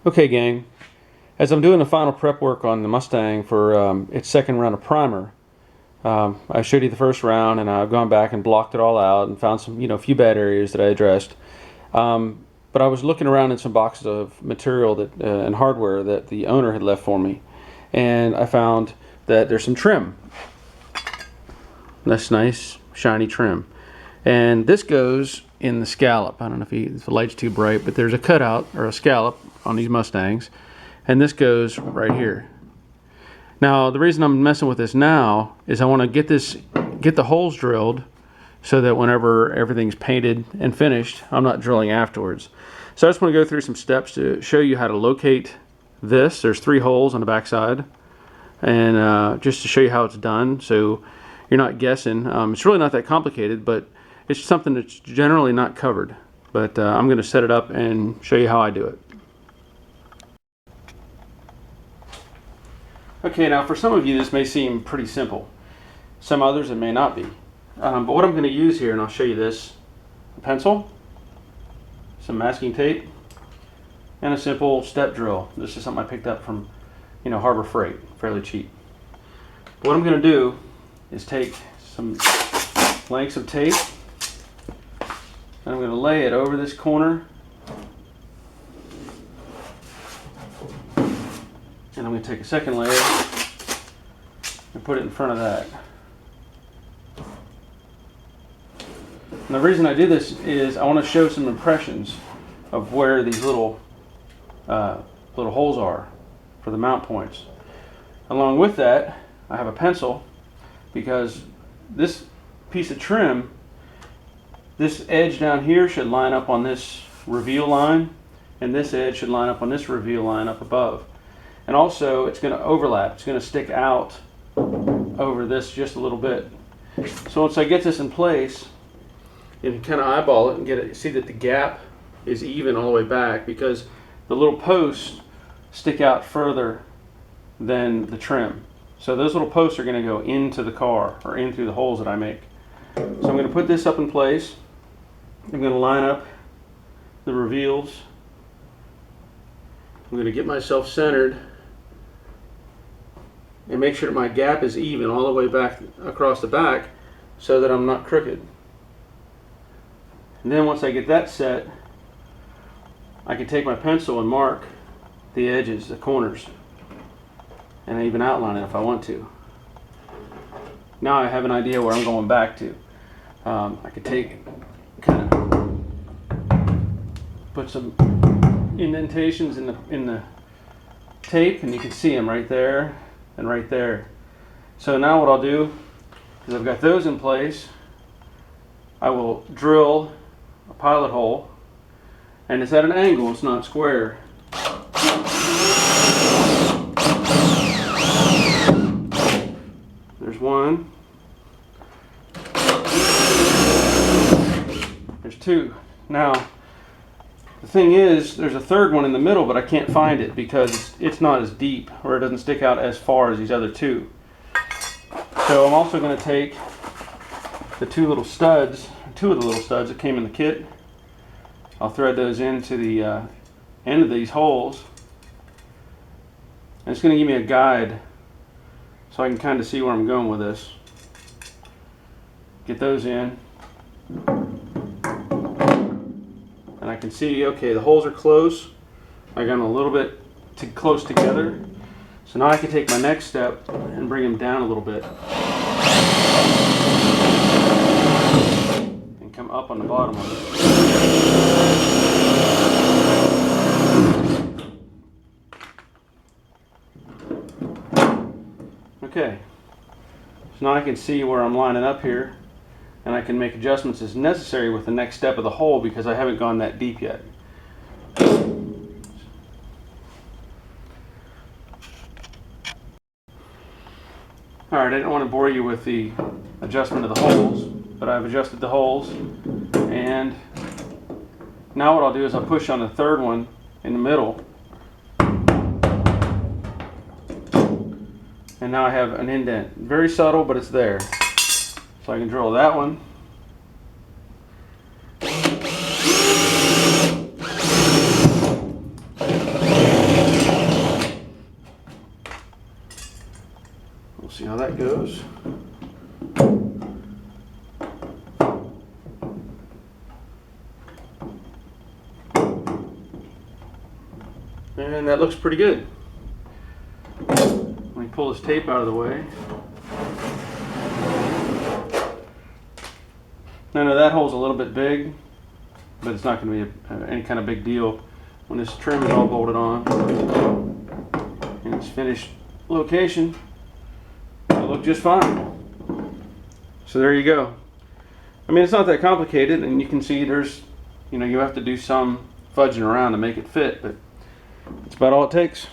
Okay, gang. As I'm doing the final prep work on the Mustang for its second round of primer, I showed you the first round, and I've gone back and blocked it all out and found some, a few bad areas that I addressed. But I was looking around in some boxes of material that and hardware that the owner had left for me, and I found that there's some trim. That's nice, shiny trim, and this goes in the scallop. I don't know if the light's too bright, but there's a cutout or a scallop on these Mustangs, and this goes right here. Now the reason I'm messing with this now is I want to get the holes drilled so that whenever everything's painted and finished, I'm not drilling afterwards. So I just want to go through some steps to show you how to locate this. There's 3 holes on the back side, and just to show you how it's done so you're not guessing. It's really not that complicated, but it's something that's generally not covered. But I'm going to set it up and show you how I do it. Okay, now for some of you this may seem pretty simple. Some others it may not be. But what I'm going to use here, and I'll show you this, a pencil, some masking tape, and a simple step drill. This is something I picked up from, Harbor Freight, fairly cheap. But what I'm going to do is take some lengths of tape, and I'm going to lay it over this corner, and I'm going to take a second layer and put it in front of that. And the reason I do this is I want to show some impressions of where these little holes are for the mount points. Along with that, I have a pencil, because this piece of trim, this edge down here should line up on this reveal line, and this edge should line up on this reveal line up above. And also it's going to overlap, it's going to stick out over this just a little bit. So once I get this in place, you can kind of eyeball it and get it, see that the gap is even all the way back, because the little posts stick out further than the trim. So those little posts are going to go into the car, or in through the holes that I make. So I'm going to put this up in place. I'm going to line up the reveals. I'm going to get myself centered and make sure that my gap is even all the way back across the back so that I'm not crooked. And then once I get that set, I can take my pencil and mark the edges, the corners, and I even outline it if I want to. Now I have an idea where I'm going back to. I could kind of put some indentations in the tape, and you can see them right there and right there. So now what I'll do is, I've got those in place, I will drill a pilot hole, and it's at an angle, it's not square. There's one. There's 2. Now the thing is, there's a third one in the middle, but I can't find it because it's not as deep, or it doesn't stick out as far as these other 2. So I'm also going to take the 2 of the little studs that came in the kit. I'll thread those into the end of these holes, and it's going to give me a guide so I can kind of see where I'm going with this. Get those in, and I can see, okay, the holes are close. I got them a little bit too close together. So now I can take my next step and bring them down a little bit and come up on the bottom of it. Okay, so now I can see where I'm lining up here, and I can make adjustments as necessary with the next step of the hole, because I haven't gone that deep yet. Alright, I didn't want to bore you with the adjustment of the holes, but I've adjusted the holes, and now what I'll do is I'll push on the third one in the middle, and now I have an indent. Very subtle, but it's there. So I can drill that one. how that goes. And that looks pretty good. Let me pull this tape out of the way. Now that hole's a little bit big, but it's not going to be any kind of big deal when this trim is all bolted on and its finished location. It'll look just fine. So there you go. I mean, it's not that complicated, and you can see there's, you have to do some fudging around to make it fit, but that's about all it takes.